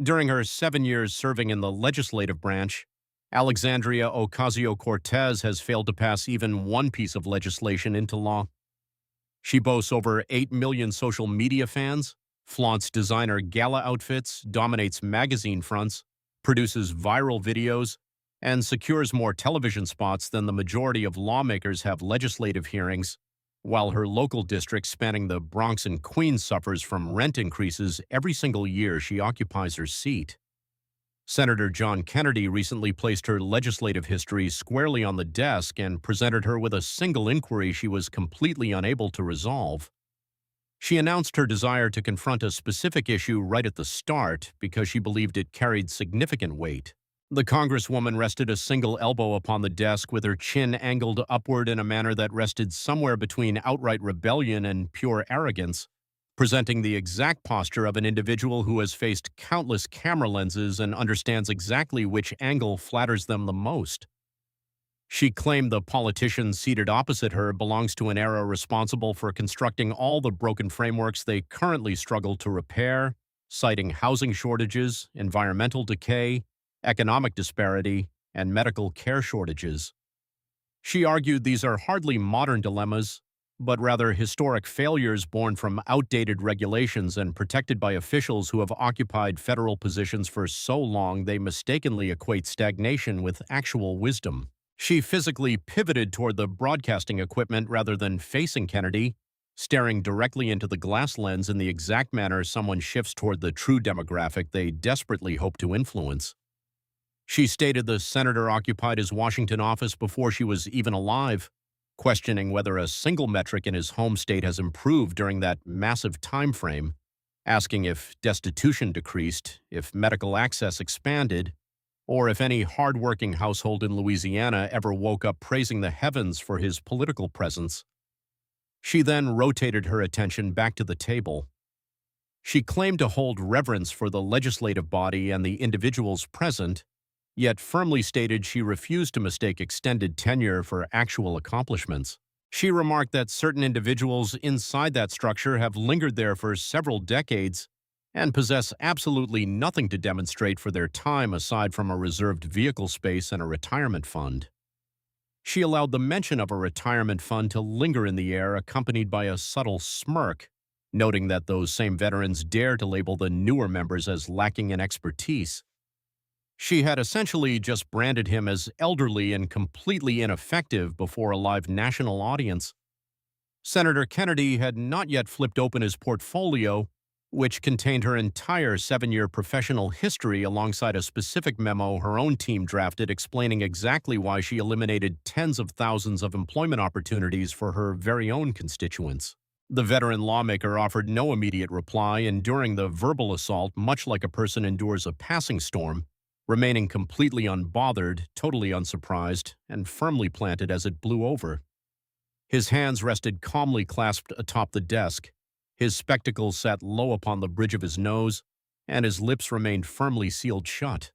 During her 7 years serving in the legislative branch, Alexandria Ocasio-Cortez has failed to pass even one piece of legislation into law. She boasts over 8 million social media fans, flaunts designer gala outfits, dominates magazine fronts, produces viral videos, and secures more television spots than the majority of lawmakers have legislative hearings, while her local district spanning the Bronx and Queens suffers from rent increases every single year she occupies her seat. Senator John Kennedy recently placed her legislative history squarely on the desk and presented her with a single inquiry she was completely unable to resolve. She announced her desire to confront a specific issue right at the start because she believed it carried significant weight. The Congresswoman rested a single elbow upon the desk with her chin angled upward in a manner that rested somewhere between outright rebellion and pure arrogance, presenting the exact posture of an individual who has faced countless camera lenses and understands exactly which angle flatters them the most. She claimed the politician seated opposite her belongs to an era responsible for constructing all the broken frameworks they currently struggle to repair, citing housing shortages, environmental decay, economic disparity, and medical care shortages. She argued these are hardly modern dilemmas, but rather historic failures born from outdated regulations and protected by officials who have occupied federal positions for so long they mistakenly equate stagnation with actual wisdom. She physically pivoted toward the broadcasting equipment rather than facing Kennedy, staring directly into the glass lens in the exact manner someone shifts toward the true demographic they desperately hope to influence. She stated the senator occupied his Washington office before she was even alive, questioning whether a single metric in his home state has improved during that massive time frame, asking if destitution decreased, if medical access expanded, or if any hard-working household in Louisiana ever woke up praising the heavens for his political presence. She then rotated her attention back to the table. She claimed to hold reverence for the legislative body and the individuals present, yet firmly stated she refused to mistake extended tenure for actual accomplishments. She remarked that certain individuals inside that structure have lingered there for several decades and possess absolutely nothing to demonstrate for their time aside from a reserved vehicle space and a retirement fund. She allowed the mention of a retirement fund to linger in the air, accompanied by a subtle smirk, noting that those same veterans dare to label the newer members as lacking in expertise. She had essentially just branded him as elderly and completely ineffective before a live national audience. Senator Kennedy had not yet flipped open his portfolio, which contained her entire 7-year professional history alongside a specific memo her own team drafted explaining exactly why she eliminated tens of thousands of employment opportunities for her very own constituents. The veteran lawmaker offered no immediate reply, enduring the verbal assault much like a person endures a passing storm, remaining completely unbothered, totally unsurprised, and firmly planted as it blew over. His hands rested calmly clasped atop the desk, his spectacles sat low upon the bridge of his nose, and his lips remained firmly sealed shut.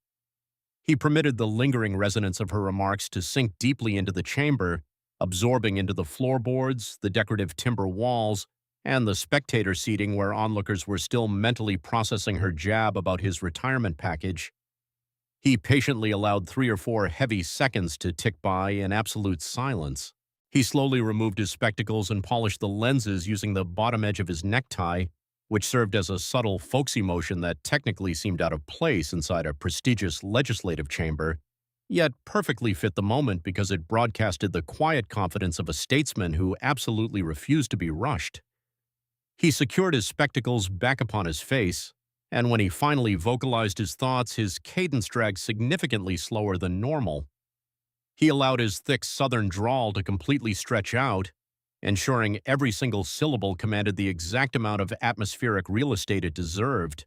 He permitted the lingering resonance of her remarks to sink deeply into the chamber, absorbing into the floorboards, the decorative timber walls, and the spectator seating where onlookers were still mentally processing her jab about his retirement package. He patiently allowed 3 or 4 heavy seconds to tick by in absolute silence. He slowly removed his spectacles and polished the lenses using the bottom edge of his necktie, which served as a subtle folksy motion that technically seemed out of place inside a prestigious legislative chamber, yet perfectly fit the moment because it broadcasted the quiet confidence of a statesman who absolutely refused to be rushed. He secured his spectacles back upon his face, and when he finally vocalized his thoughts, his cadence dragged significantly slower than normal. He allowed his thick southern drawl to completely stretch out, ensuring every single syllable commanded the exact amount of atmospheric real estate it deserved.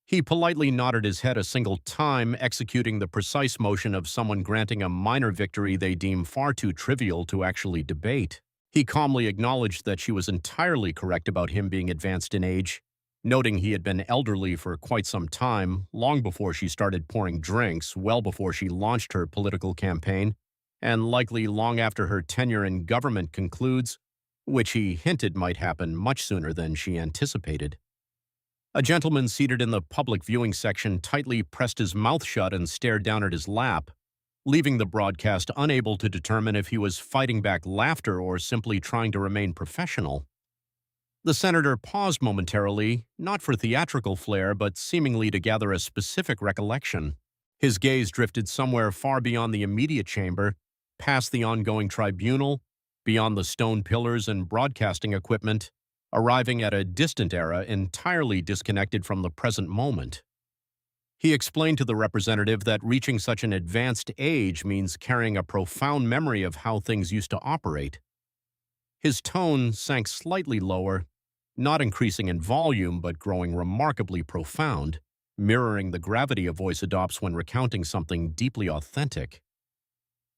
He politely nodded his head a single time, executing the precise motion of someone granting a minor victory they deem far too trivial to actually debate. He calmly acknowledged that she was entirely correct about him being advanced in age, noting he had been elderly for quite some time, long before she started pouring drinks, well before she launched her political campaign, and likely long after her tenure in government concludes, which he hinted might happen much sooner than she anticipated. A gentleman seated in the public viewing section tightly pressed his mouth shut and stared down at his lap, leaving the broadcast unable to determine if he was fighting back laughter or simply trying to remain professional. The senator paused momentarily, not for theatrical flair, but seemingly to gather a specific recollection. His gaze drifted somewhere far beyond the immediate chamber, past the ongoing tribunal, beyond the stone pillars and broadcasting equipment, arriving at a distant era entirely disconnected from the present moment. He explained to the representative that reaching such an advanced age means carrying a profound memory of how things used to operate. His tone sank slightly lower, not increasing in volume but growing remarkably profound, mirroring the gravity a voice adopts when recounting something deeply authentic.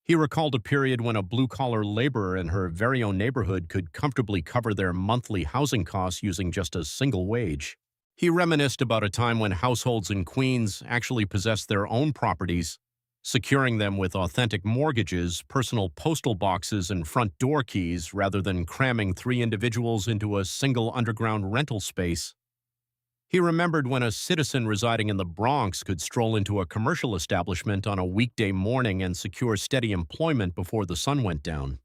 He recalled a period when a blue-collar laborer in her very own neighborhood could comfortably cover their monthly housing costs using just a single wage. He reminisced about a time when households in Queens actually possessed their own properties, securing them with authentic mortgages, personal postal boxes, and front door keys rather than cramming 3 individuals into a single underground rental space. He remembered when a citizen residing in the Bronx could stroll into a commercial establishment on a weekday morning and secure steady employment before the sun went down.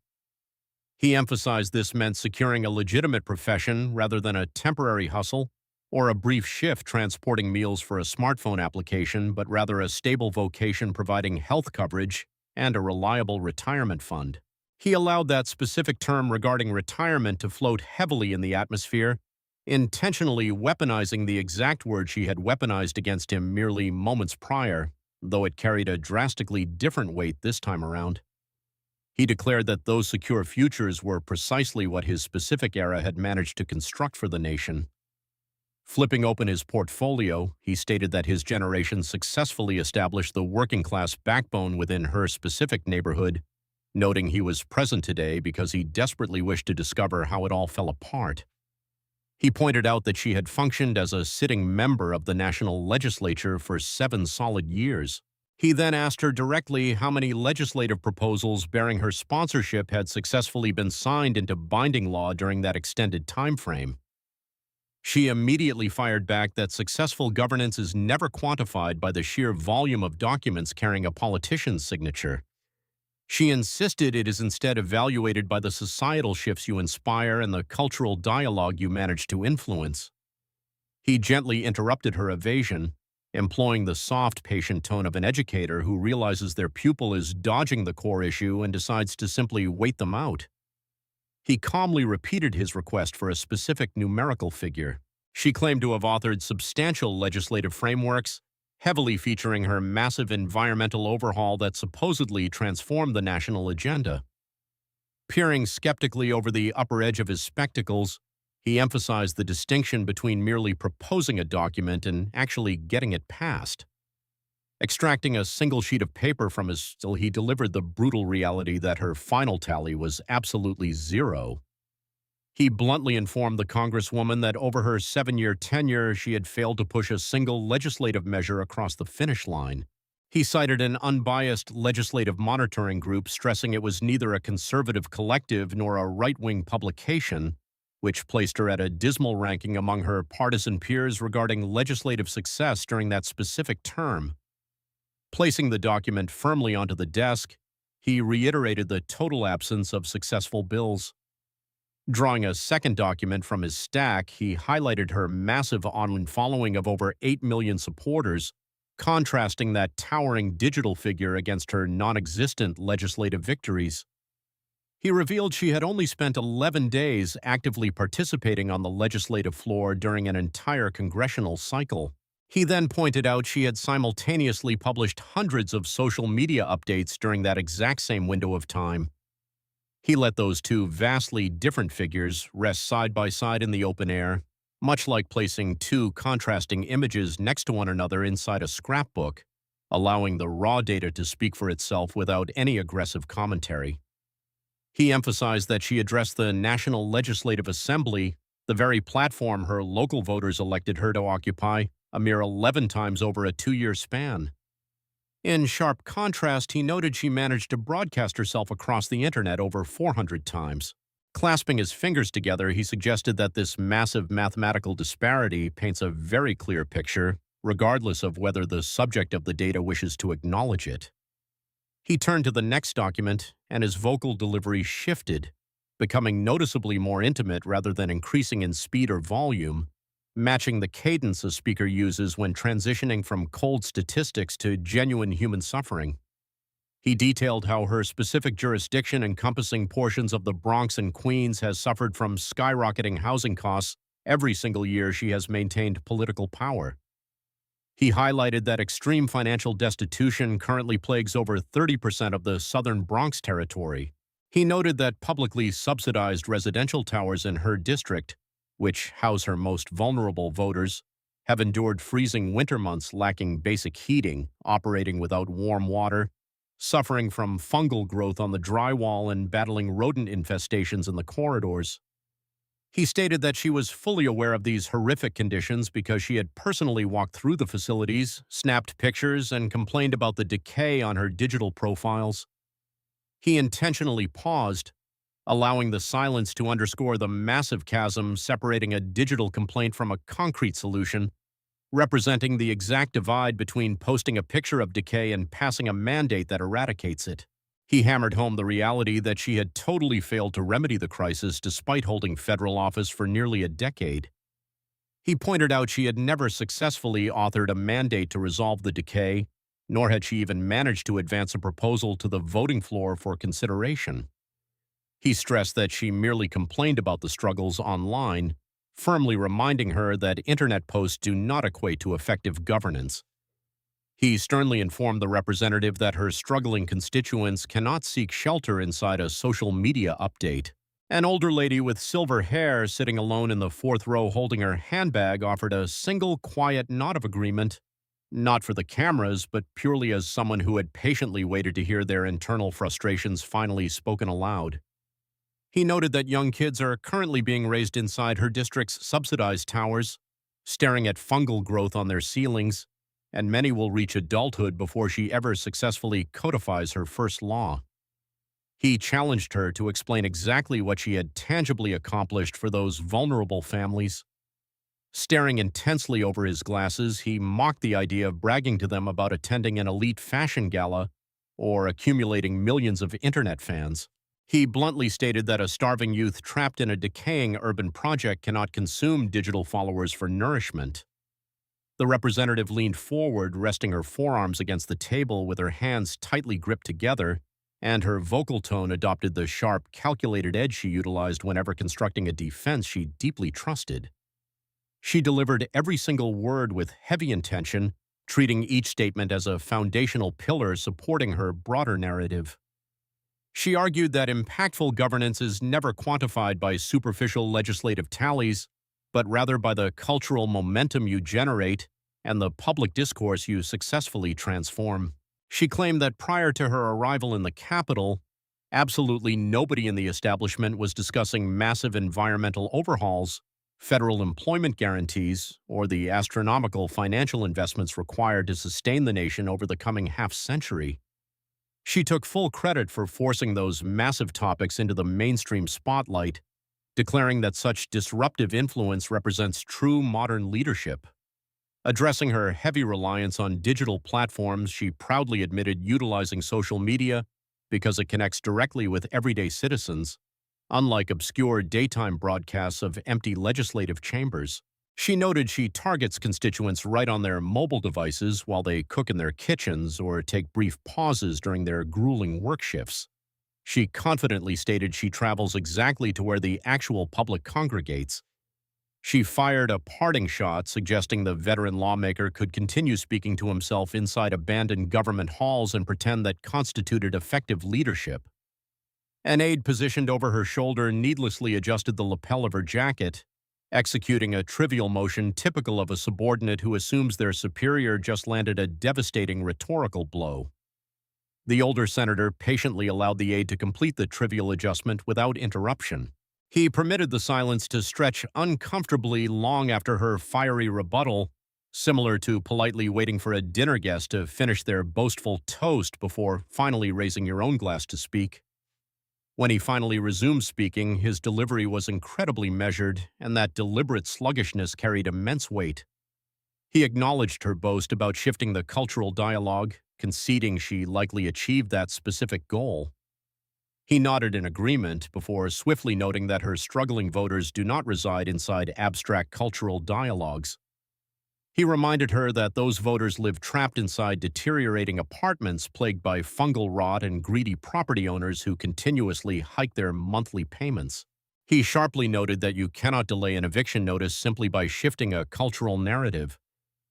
He emphasized this meant securing a legitimate profession rather than a temporary hustle or a brief shift transporting meals for a smartphone application, but rather a stable vocation providing health coverage and a reliable retirement fund. He allowed that specific term regarding retirement to float heavily in the atmosphere, intentionally weaponizing the exact word she had weaponized against him merely moments prior, though it carried a drastically different weight this time around. He declared that those secure futures were precisely what his specific era had managed to construct for the nation. Flipping open his portfolio, he stated that his generation successfully established the working-class backbone within her specific neighborhood, noting he was present today because he desperately wished to discover how it all fell apart. He pointed out that she had functioned as a sitting member of the national legislature for 7 solid years. He then asked her directly how many legislative proposals bearing her sponsorship had successfully been signed into binding law during that extended time frame. She immediately fired back that successful governance is never quantified by the sheer volume of documents carrying a politician's signature. She insisted it is instead evaluated by the societal shifts you inspire and the cultural dialogue you manage to influence. He gently interrupted her evasion, employing the soft, patient tone of an educator who realizes their pupil is dodging the core issue and decides to simply wait them out. He calmly repeated his request for a specific numerical figure. She claimed to have authored substantial legislative frameworks, heavily featuring her massive environmental overhaul that supposedly transformed the national agenda. Peering skeptically over the upper edge of his spectacles, he emphasized the distinction between merely proposing a document and actually getting it passed. Extracting a single sheet of paper from his still, he delivered the brutal reality that her final tally was absolutely 0. He bluntly informed the Congresswoman that over her 7-year tenure, she had failed to push a single legislative measure across the finish line. He cited an unbiased legislative monitoring group, stressing it was neither a conservative collective nor a right-wing publication, which placed her at a dismal ranking among her partisan peers regarding legislative success during that specific term. Placing the document firmly onto the desk, he reiterated the total absence of successful bills. Drawing a second document from his stack, he highlighted her massive online following of over 8 million supporters, contrasting that towering digital figure against her non-existent legislative victories. He revealed she had only spent 11 days actively participating on the legislative floor during an entire congressional cycle. He then pointed out she had simultaneously published hundreds of social media updates during that exact same window of time. He let those two vastly different figures rest side by side in the open air, much like placing 2 contrasting images next to one another inside a scrapbook, allowing the raw data to speak for itself without any aggressive commentary. He emphasized that she addressed the National Legislative Assembly, the very platform her local voters elected her to occupy, a mere 11 times over a 2-year span. In sharp contrast, he noted she managed to broadcast herself across the internet over 400 times. Clasping his fingers together, he suggested that this massive mathematical disparity paints a very clear picture, regardless of whether the subject of the data wishes to acknowledge it. He turned to the next document, and his vocal delivery shifted, becoming noticeably more intimate rather than increasing in speed or volume, matching the cadence a speaker uses when transitioning from cold statistics to genuine human suffering. He detailed how her specific jurisdiction encompassing portions of the Bronx and Queens has suffered from skyrocketing housing costs every single year she has maintained political power. He highlighted that extreme financial destitution currently plagues over 30% of the southern Bronx territory. He noted that publicly subsidized residential towers in her district, which house her most vulnerable voters, have endured freezing winter months lacking basic heating, operating without warm water, suffering from fungal growth on the drywall and battling rodent infestations in the corridors. He stated that she was fully aware of these horrific conditions because she had personally walked through the facilities, snapped pictures, and complained about the decay on her digital profiles. He intentionally paused, allowing the silence to underscore the massive chasm separating a digital complaint from a concrete solution, representing the exact divide between posting a picture of decay and passing a mandate that eradicates it. He hammered home the reality that she had totally failed to remedy the crisis despite holding federal office for nearly a decade. He pointed out she had never successfully authored a mandate to resolve the decay, nor had she even managed to advance a proposal to the voting floor for consideration. He stressed that she merely complained about the struggles online, firmly reminding her that internet posts do not equate to effective governance. He sternly informed the representative that her struggling constituents cannot seek shelter inside a social media update. An older lady with silver hair sitting alone in the fourth row holding her handbag offered a single quiet nod of agreement, not for the cameras, but purely as someone who had patiently waited to hear their internal frustrations finally spoken aloud. He noted that young kids are currently being raised inside her district's subsidized towers, staring at fungal growth on their ceilings, and many will reach adulthood before she ever successfully codifies her first law. He challenged her to explain exactly what she had tangibly accomplished for those vulnerable families. Staring intensely over his glasses, he mocked the idea of bragging to them about attending an elite fashion gala or accumulating millions of internet fans. He bluntly stated that a starving youth trapped in a decaying urban project cannot consume digital followers for nourishment. The representative leaned forward, resting her forearms against the table with her hands tightly gripped together, and her vocal tone adopted the sharp, calculated edge she utilized whenever constructing a defense she deeply trusted. She delivered every single word with heavy intention, treating each statement as a foundational pillar supporting her broader narrative. She argued that impactful governance is never quantified by superficial legislative tallies, but rather by the cultural momentum you generate and the public discourse you successfully transform. She claimed that prior to her arrival in the Capitol, absolutely nobody in the establishment was discussing massive environmental overhauls, federal employment guarantees, or the astronomical financial investments required to sustain the nation over the coming half-century. She took full credit for forcing those massive topics into the mainstream spotlight, declaring that such disruptive influence represents true modern leadership. Addressing her heavy reliance on digital platforms, she proudly admitted utilizing social media because it connects directly with everyday citizens, unlike obscure daytime broadcasts of empty legislative chambers. She noted she targets constituents right on their mobile devices while they cook in their kitchens or take brief pauses during their grueling work shifts. She confidently stated she travels exactly to where the actual public congregates. She fired a parting shot suggesting the veteran lawmaker could continue speaking to himself inside abandoned government halls and pretend that constituted effective leadership. An aide positioned over her shoulder needlessly adjusted the lapel of her jacket, executing a trivial motion typical of a subordinate who assumes their superior just landed a devastating rhetorical blow. The older senator patiently allowed the aide to complete the trivial adjustment without interruption. He permitted the silence to stretch uncomfortably long after her fiery rebuttal, similar to politely waiting for a dinner guest to finish their boastful toast before finally raising your own glass to speak. When he finally resumed speaking, his delivery was incredibly measured, and that deliberate sluggishness carried immense weight. He acknowledged her boast about shifting the cultural dialogue, conceding she likely achieved that specific goal. He nodded in agreement before swiftly noting that her struggling voters do not reside inside abstract cultural dialogues. He reminded her that those voters live trapped inside deteriorating apartments plagued by fungal rot and greedy property owners who continuously hike their monthly payments. He sharply noted that you cannot delay an eviction notice simply by shifting a cultural narrative.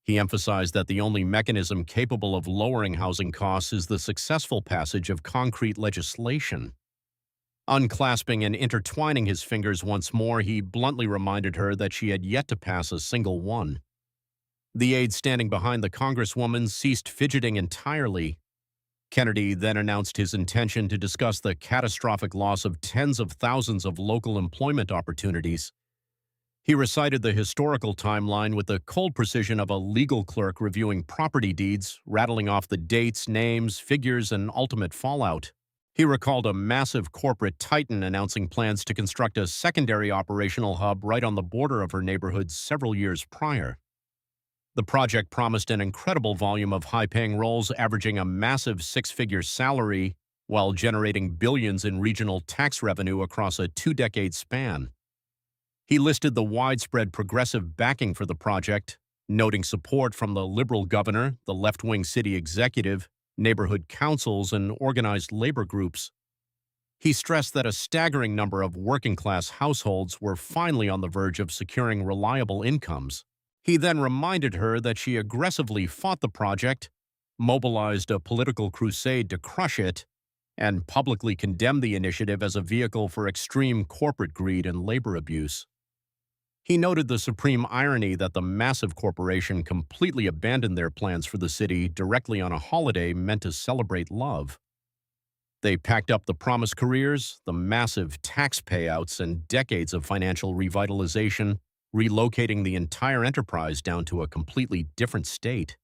He emphasized that the only mechanism capable of lowering housing costs is the successful passage of concrete legislation. Unclasping and intertwining his fingers once more, he bluntly reminded her that she had yet to pass a single one. The aide standing behind the Congresswoman ceased fidgeting entirely. Kennedy then announced his intention to discuss the catastrophic loss of tens of thousands of local employment opportunities. He recited the historical timeline with the cold precision of a legal clerk reviewing property deeds, rattling off the dates, names, figures, and ultimate fallout. He recalled a massive corporate titan announcing plans to construct a secondary operational hub right on the border of her neighborhood several years prior. The project promised an incredible volume of high-paying roles, averaging a massive six-figure salary while generating billions in regional tax revenue across a two-decade span. He listed the widespread progressive backing for the project, noting support from the liberal governor, the left-wing city executive, neighborhood councils, and organized labor groups. He stressed that a staggering number of working-class households were finally on the verge of securing reliable incomes. He then reminded her that she aggressively fought the project, mobilized a political crusade to crush it, and publicly condemned the initiative as a vehicle for extreme corporate greed and labor abuse. He noted the supreme irony that the massive corporation completely abandoned their plans for the city directly on a holiday meant to celebrate love. They packed up the promised careers, the massive tax payouts, and decades of financial revitalization, relocating the entire enterprise down to a completely different state.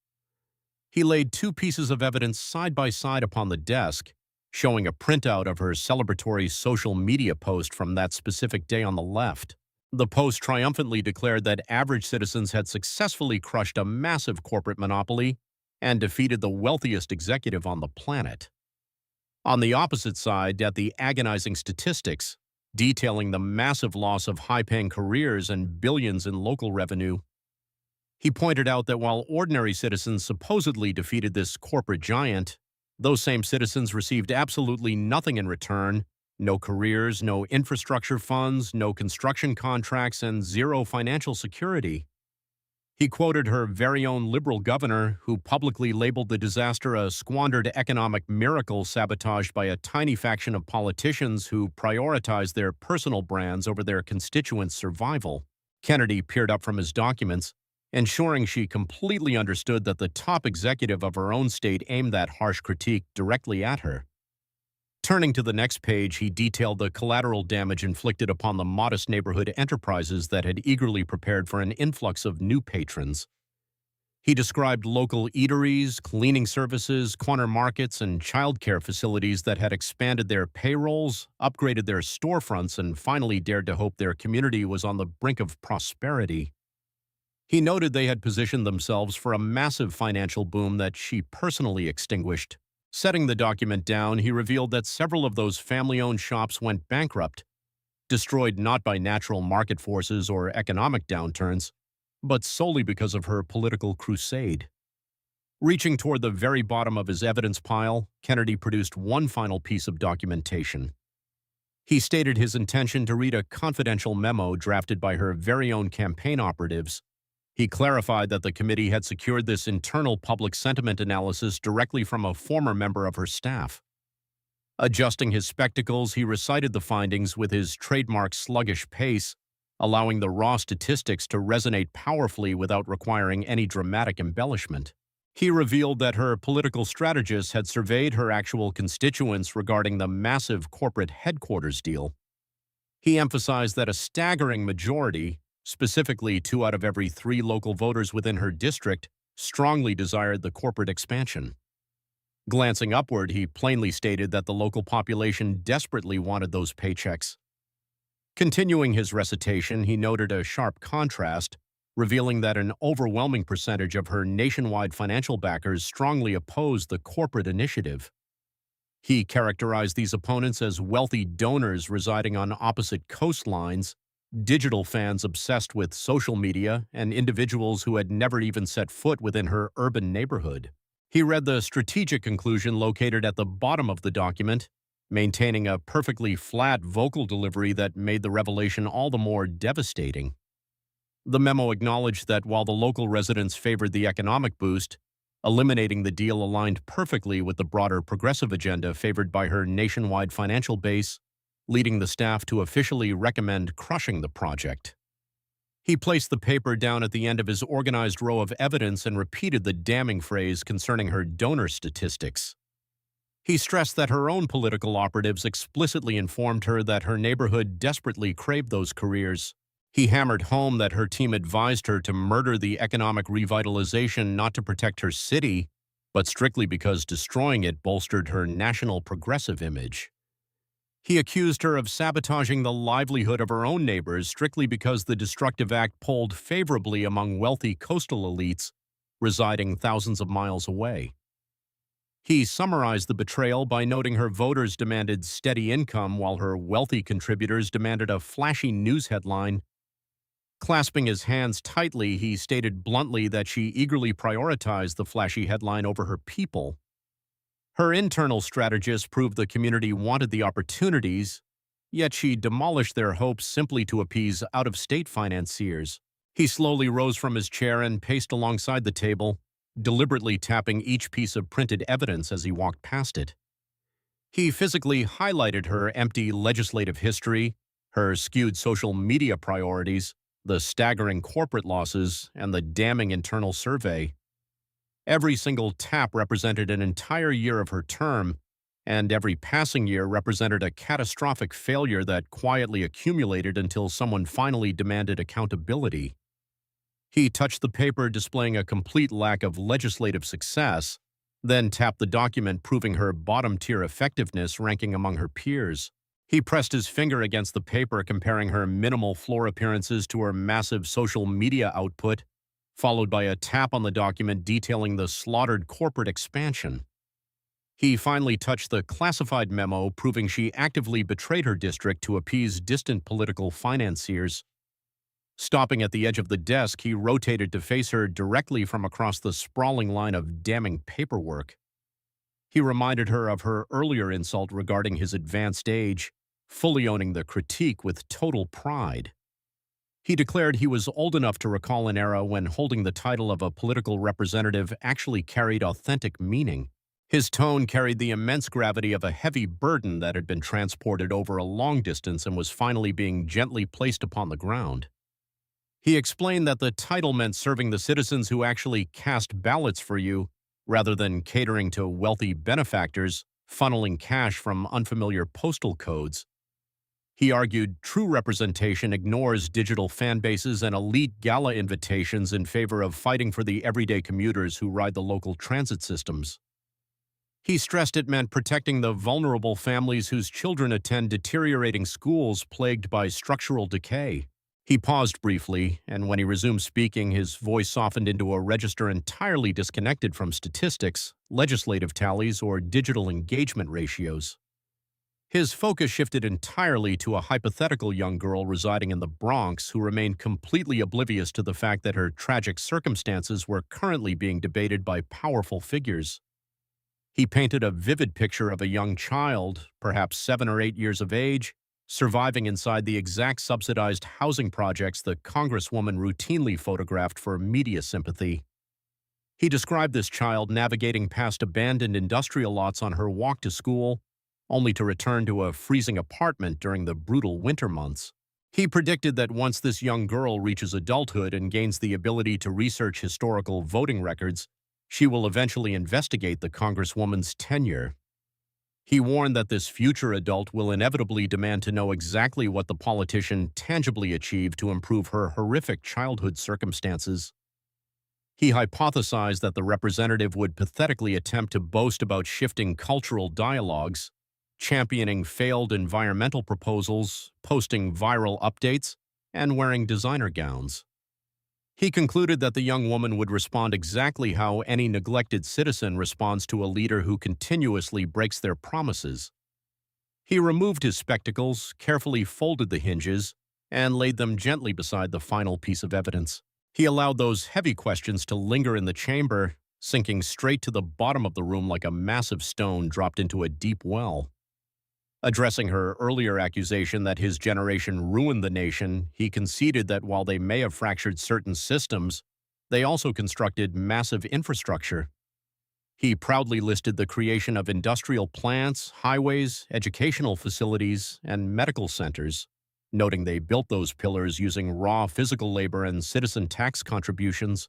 He laid two pieces of evidence side by side upon the desk, showing a printout of her celebratory social media post from that specific day on the left. The post triumphantly declared that average citizens had successfully crushed a massive corporate monopoly and defeated the wealthiest executive on the planet. On the opposite side, at the agonizing statistics, detailing the massive loss of high-paying careers and billions in local revenue, he pointed out that while ordinary citizens supposedly defeated this corporate giant, those same citizens received absolutely nothing in return: no careers, no infrastructure funds, no construction contracts, and zero financial security. He quoted her very own liberal governor, who publicly labeled the disaster a squandered economic miracle sabotaged by a tiny faction of politicians who prioritized their personal brands over their constituents' survival. Kennedy peered up from his documents, ensuring she completely understood that the top executive of her own state aimed that harsh critique directly at her. Turning to the next page, he detailed the collateral damage inflicted upon the modest neighborhood enterprises that had eagerly prepared for an influx of new patrons. He described local eateries, cleaning services, corner markets, and childcare facilities that had expanded their payrolls, upgraded their storefronts, and finally dared to hope their community was on the brink of prosperity. He noted they had positioned themselves for a massive financial boom that she personally extinguished. Setting the document down, he revealed that several of those family-owned shops went bankrupt, destroyed not by natural market forces or economic downturns, but solely because of her political crusade. Reaching toward the very bottom of his evidence pile, Kennedy produced one final piece of documentation. He stated his intention to read a confidential memo drafted by her very own campaign operatives. He clarified that the committee had secured this internal public sentiment analysis directly from a former member of her staff. Adjusting his spectacles, he recited the findings with his trademark sluggish pace, allowing the raw statistics to resonate powerfully without requiring any dramatic embellishment. He revealed that her political strategists had surveyed her actual constituents regarding the massive corporate headquarters deal. He emphasized that a staggering majority, specifically 2 out of every 3 local voters within her district, strongly desired the corporate expansion. Glancing upward, he plainly stated that the local population desperately wanted those paychecks. Continuing his recitation, he noted a sharp contrast, revealing that an overwhelming percentage of her nationwide financial backers strongly opposed the corporate initiative. He characterized these opponents as wealthy donors residing on opposite coastlines, digital fans obsessed with social media, and individuals who had never even set foot within her urban neighborhood. He read the strategic conclusion located at the bottom of the document, maintaining a perfectly flat vocal delivery that made the revelation all the more devastating. The memo acknowledged that while the local residents favored the economic boost, eliminating the deal aligned perfectly with the broader progressive agenda favored by her nationwide financial base, leading the staff to officially recommend crushing the project. He placed the paper down at the end of his organized row of evidence and repeated the damning phrase concerning her donor statistics. He stressed that her own political operatives explicitly informed her that her neighborhood desperately craved those careers. He hammered home that her team advised her to murder the economic revitalization not to protect her city, but strictly because destroying it bolstered her national progressive image. He accused her of sabotaging the livelihood of her own neighbors strictly because the destructive act polled favorably among wealthy coastal elites residing thousands of miles away. He summarized the betrayal by noting her voters demanded steady income while her wealthy contributors demanded a flashy news headline. Clasping his hands tightly, he stated bluntly that she eagerly prioritized the flashy headline over her people. Her internal strategists proved the community wanted the opportunities, yet she demolished their hopes simply to appease out-of-state financiers. He slowly rose from his chair and paced alongside the table, deliberately tapping each piece of printed evidence as he walked past it. He physically highlighted her empty legislative history, her skewed social media priorities, the staggering corporate losses, and the damning internal survey. Every single tap represented an entire year of her term, and every passing year represented a catastrophic failure that quietly accumulated until someone finally demanded accountability. He touched the paper, displaying a complete lack of legislative success, then tapped the document, proving her bottom-tier effectiveness ranking among her peers. He pressed his finger against the paper, comparing her minimal floor appearances to her massive social media output, followed by a tap on the document detailing the slaughtered corporate expansion. He finally touched the classified memo, proving she actively betrayed her district to appease distant political financiers. Stopping at the edge of the desk, he rotated to face her directly from across the sprawling line of damning paperwork. He reminded her of her earlier insult regarding his advanced age, fully owning the critique with total pride. He declared he was old enough to recall an era when holding the title of a political representative actually carried authentic meaning. His tone carried the immense gravity of a heavy burden that had been transported over a long distance and was finally being gently placed upon the ground. He explained that the title meant serving the citizens who actually cast ballots for you, rather than catering to wealthy benefactors, funneling cash from unfamiliar postal codes. He argued true representation ignores digital fan bases and elite gala invitations in favor of fighting for the everyday commuters who ride the local transit systems. He stressed it meant protecting the vulnerable families whose children attend deteriorating schools plagued by structural decay. He paused briefly, and when he resumed speaking, his voice softened into a register entirely disconnected from statistics, legislative tallies, or digital engagement ratios. His focus shifted entirely to a hypothetical young girl residing in the Bronx who remained completely oblivious to the fact that her tragic circumstances were currently being debated by powerful figures. He painted a vivid picture of a young child, perhaps 7 or 8 years of age, surviving inside the exact subsidized housing projects the Congresswoman routinely photographed for media sympathy. He described this child navigating past abandoned industrial lots on her walk to school, only to return to a freezing apartment during the brutal winter months. He predicted that once this young girl reaches adulthood and gains the ability to research historical voting records, she will eventually investigate the Congresswoman's tenure. He warned that this future adult will inevitably demand to know exactly what the politician tangibly achieved to improve her horrific childhood circumstances. He hypothesized that the representative would pathetically attempt to boast about shifting cultural dialogues, championing failed environmental proposals, posting viral updates, and wearing designer gowns. He concluded that the young woman would respond exactly how any neglected citizen responds to a leader who continuously breaks their promises. He removed his spectacles, carefully folded the hinges, and laid them gently beside the final piece of evidence. He allowed those heavy questions to linger in the chamber, sinking straight to the bottom of the room like a massive stone dropped into a deep well. Addressing her earlier accusation that his generation ruined the nation, he conceded that while they may have fractured certain systems, they also constructed massive infrastructure. He proudly listed the creation of industrial plants, highways, educational facilities, and medical centers, noting they built those pillars using raw physical labor and citizen tax contributions.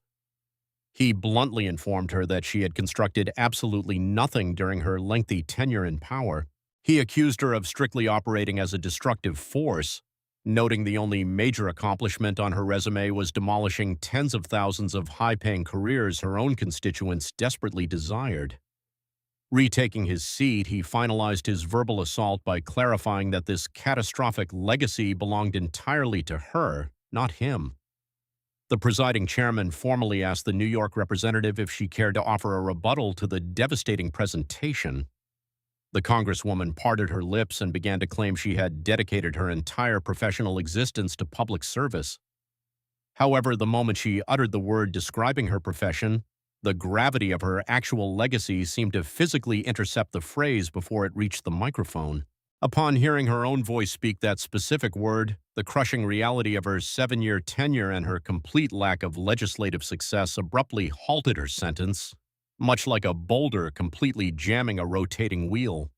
He bluntly informed her that she had constructed absolutely nothing during her lengthy tenure in power. He accused her of strictly operating as a destructive force, noting the only major accomplishment on her resume was demolishing tens of thousands of high-paying careers her own constituents desperately desired. Retaking his seat, he finalized his verbal assault by clarifying that this catastrophic legacy belonged entirely to her, not him. The presiding chairman formally asked the New York representative if she cared to offer a rebuttal to the devastating presentation. The congresswoman parted her lips and began to claim she had dedicated her entire professional existence to public service. However, the moment she uttered the word describing her profession, the gravity of her actual legacy seemed to physically intercept the phrase before it reached the microphone. Upon hearing her own voice speak that specific word, the crushing reality of her 7-year tenure and her complete lack of legislative success abruptly halted her sentence, much like a boulder completely jamming a rotating wheel.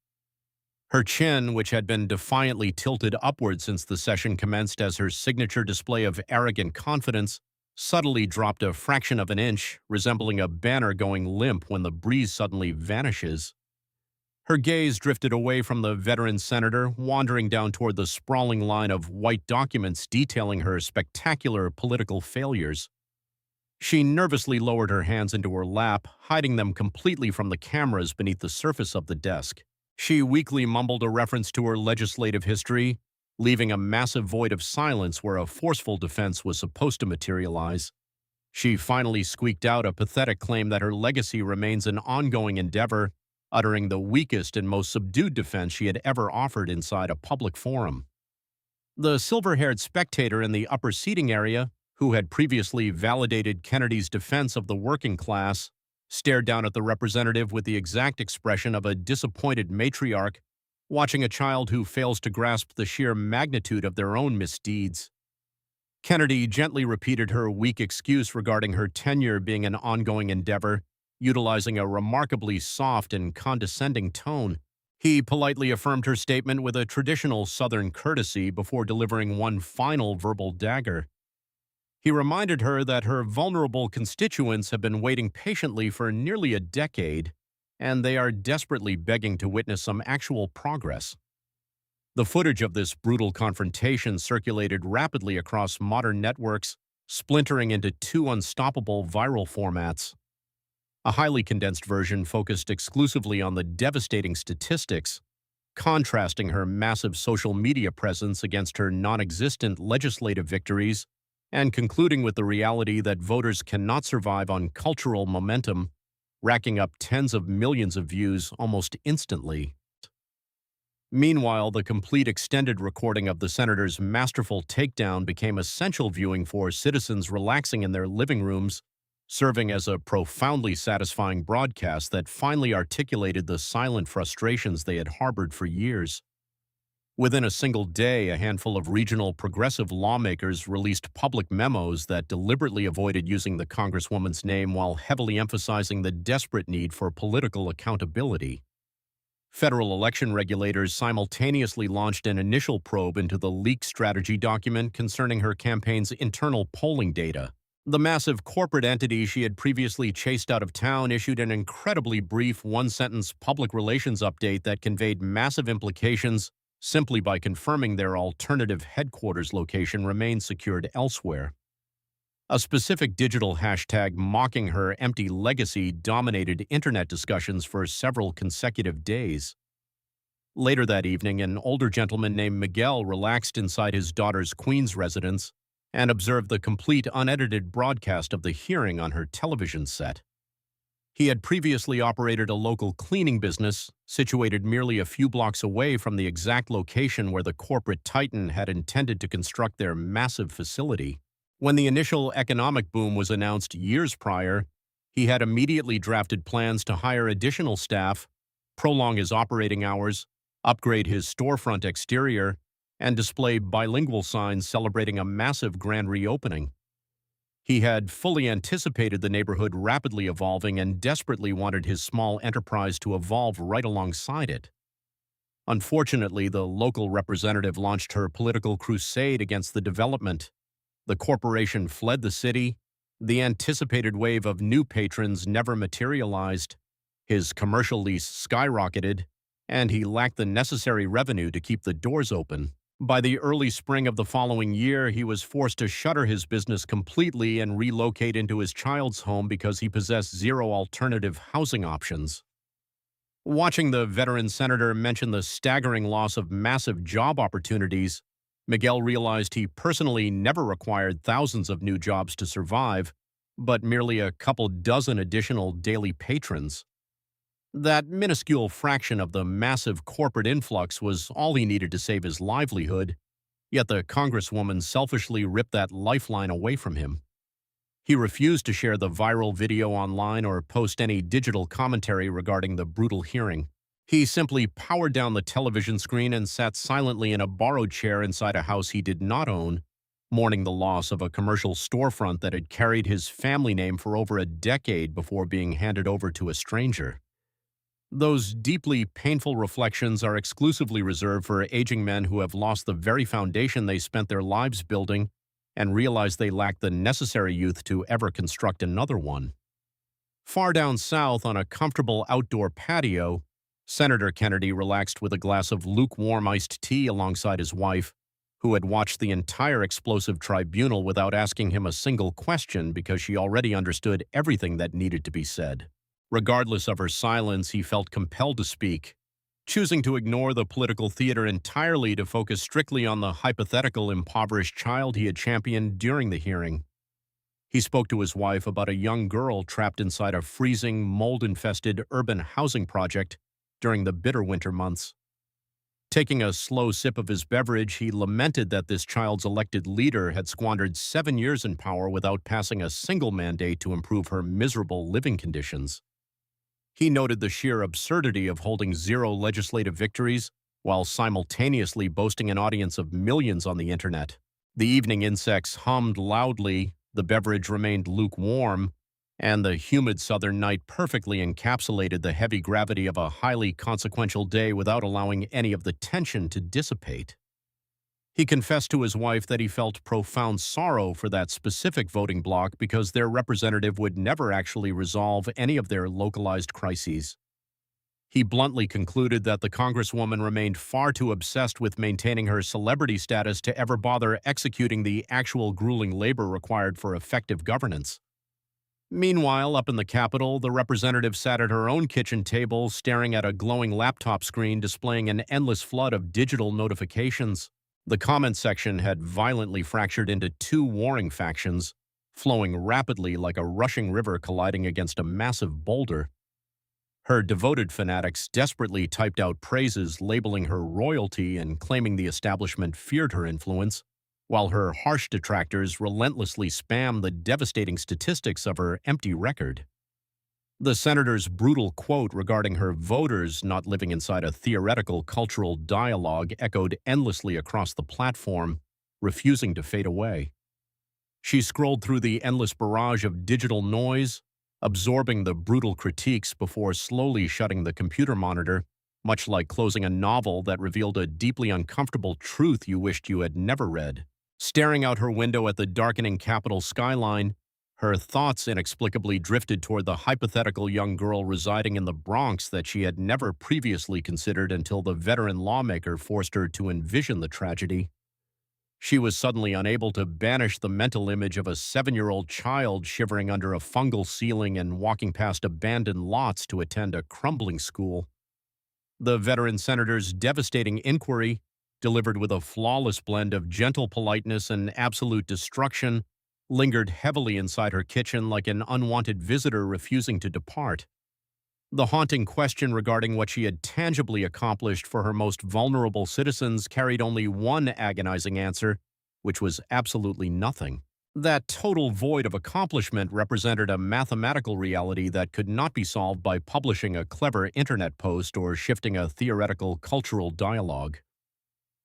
Her chin, which had been defiantly tilted upward since the session commenced as her signature display of arrogant confidence, subtly dropped a fraction of an inch, resembling a banner going limp when the breeze suddenly vanishes. Her gaze drifted away from the veteran senator, wandering down toward the sprawling line of white documents detailing her spectacular political failures. She nervously lowered her hands into her lap, hiding them completely from the cameras beneath the surface of the desk. She weakly mumbled a reference to her legislative history, leaving a massive void of silence where a forceful defense was supposed to materialize. She finally squeaked out a pathetic claim that her legacy remains an ongoing endeavor, uttering the weakest and most subdued defense she had ever offered inside a public forum. The silver-haired spectator in the upper seating area, who had previously validated Kennedy's defense of the working class, stared down at the representative with the exact expression of a disappointed matriarch watching a child who fails to grasp the sheer magnitude of their own misdeeds. Kennedy gently repeated her weak excuse regarding her tenure being an ongoing endeavor, utilizing a remarkably soft and condescending tone. He politely affirmed her statement with a traditional Southern courtesy before delivering one final verbal dagger. He reminded her that her vulnerable constituents have been waiting patiently for nearly a decade, and they are desperately begging to witness some actual progress. The footage of this brutal confrontation circulated rapidly across modern networks, splintering into two unstoppable viral formats. A highly condensed version focused exclusively on the devastating statistics, contrasting her massive social media presence against her non-existent legislative victories, and concluding with the reality that voters cannot survive on cultural momentum, racking up tens of millions of views almost instantly. Meanwhile, the complete extended recording of the senator's masterful takedown became essential viewing for citizens relaxing in their living rooms, serving as a profoundly satisfying broadcast that finally articulated the silent frustrations they had harbored for years. Within a single day, a handful of regional progressive lawmakers released public memos that deliberately avoided using the Congresswoman's name while heavily emphasizing the desperate need for political accountability. Federal election regulators simultaneously launched an initial probe into the leaked strategy document concerning her campaign's internal polling data. The massive corporate entity she had previously chased out of town issued an incredibly brief one-sentence public relations update that conveyed massive implications simply by confirming their alternative headquarters location remained secured elsewhere. A specific digital hashtag mocking her empty legacy dominated internet discussions for several consecutive days. Later that evening, an older gentleman named Miguel relaxed inside his daughter's Queens residence and observed the complete unedited broadcast of the hearing on her television set. He had previously operated a local cleaning business situated merely a few blocks away from the exact location where the corporate titan had intended to construct their massive facility. When the initial economic boom was announced years prior, he had immediately drafted plans to hire additional staff, prolong his operating hours, upgrade his storefront exterior, and display bilingual signs celebrating a massive grand reopening. He had fully anticipated the neighborhood rapidly evolving and desperately wanted his small enterprise to evolve right alongside it. Unfortunately, the local representative launched her political crusade against the development. The corporation fled the city. The anticipated wave of new patrons never materialized. His commercial lease skyrocketed, and he lacked the necessary revenue to keep the doors open. By the early spring of the following year, he was forced to shutter his business completely and relocate into his child's home because he possessed zero alternative housing options. Watching the veteran senator mention the staggering loss of massive job opportunities, Miguel realized he personally never required thousands of new jobs to survive, but merely a couple dozen additional daily patrons. That minuscule fraction of the massive corporate influx was all he needed to save his livelihood, yet the congresswoman selfishly ripped that lifeline away from him. He refused to share the viral video online or post any digital commentary regarding the brutal hearing. He simply powered down the television screen and sat silently in a borrowed chair inside a house he did not own, mourning the loss of a commercial storefront that had carried his family name for over a decade before being handed over to a stranger. Those deeply painful reflections are exclusively reserved for aging men who have lost the very foundation they spent their lives building and realize they lack the necessary youth to ever construct another one. Far down south on a comfortable outdoor patio, Senator Kennedy relaxed with a glass of lukewarm iced tea alongside his wife, who had watched the entire explosive tribunal without asking him a single question because she already understood everything that needed to be said. Regardless of her silence, he felt compelled to speak, choosing to ignore the political theater entirely to focus strictly on the hypothetical impoverished child he had championed during the hearing. He spoke to his wife about a young girl trapped inside a freezing, mold-infested urban housing project during the bitter winter months. Taking a slow sip of his beverage, he lamented that this child's elected leader had squandered 7 years in power without passing a single mandate to improve her miserable living conditions. He noted the sheer absurdity of holding 0 legislative victories while simultaneously boasting an audience of millions on the internet. The evening insects hummed loudly, the beverage remained lukewarm, and the humid southern night perfectly encapsulated the heavy gravity of a highly consequential day without allowing any of the tension to dissipate. He confessed to his wife that he felt profound sorrow for that specific voting bloc because their representative would never actually resolve any of their localized crises. He bluntly concluded that the congresswoman remained far too obsessed with maintaining her celebrity status to ever bother executing the actual grueling labor required for effective governance. Meanwhile, up in the Capitol, the representative sat at her own kitchen table staring at a glowing laptop screen displaying an endless flood of digital notifications. The comment section had violently fractured into 2 warring factions, flowing rapidly like a rushing river colliding against a massive boulder. Her devoted fanatics desperately typed out praises labeling her royalty and claiming the establishment feared her influence, while her harsh detractors relentlessly spammed the devastating statistics of her empty record. The senator's brutal quote regarding her voters not living inside a theoretical cultural dialogue echoed endlessly across the platform, refusing to fade away. She scrolled through the endless barrage of digital noise, absorbing the brutal critiques before slowly shutting the computer monitor, much like closing a novel that revealed a deeply uncomfortable truth you wished you had never read. Staring out her window at the darkening Capitol skyline, her thoughts inexplicably drifted toward the hypothetical young girl residing in the Bronx that she had never previously considered until the veteran lawmaker forced her to envision the tragedy. She was suddenly unable to banish the mental image of a 7-year-old child shivering under a fungal ceiling and walking past abandoned lots to attend a crumbling school. The veteran senator's devastating inquiry, delivered with a flawless blend of gentle politeness and absolute destruction, lingered heavily inside her kitchen like an unwanted visitor refusing to depart. The haunting question regarding what she had tangibly accomplished for her most vulnerable citizens carried only one agonizing answer, which was absolutely nothing. That total void of accomplishment represented a mathematical reality that could not be solved by publishing a clever internet post or shifting a theoretical cultural dialogue.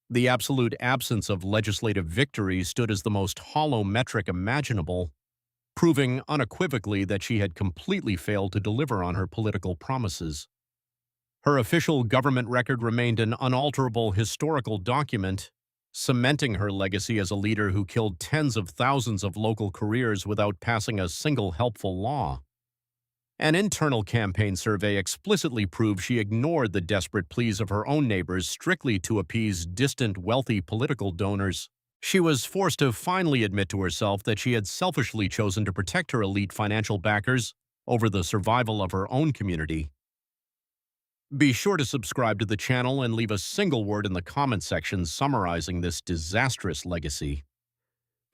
The absolute absence of legislative victory stood as the most hollow metric imaginable, proving unequivocally that she had completely failed to deliver on her political promises. Her official government record remained an unalterable historical document, cementing her legacy as a leader who killed tens of thousands of local careers without passing a single helpful law. An internal campaign survey explicitly proved she ignored the desperate pleas of her own neighbors strictly to appease distant, wealthy political donors. She was forced to finally admit to herself that she had selfishly chosen to protect her elite financial backers over the survival of her own community. Be sure to subscribe to the channel and leave a single word in the comment section summarizing this disastrous legacy.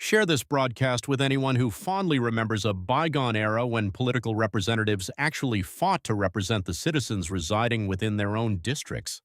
Share this broadcast with anyone who fondly remembers a bygone era when political representatives actually fought to represent the citizens residing within their own districts.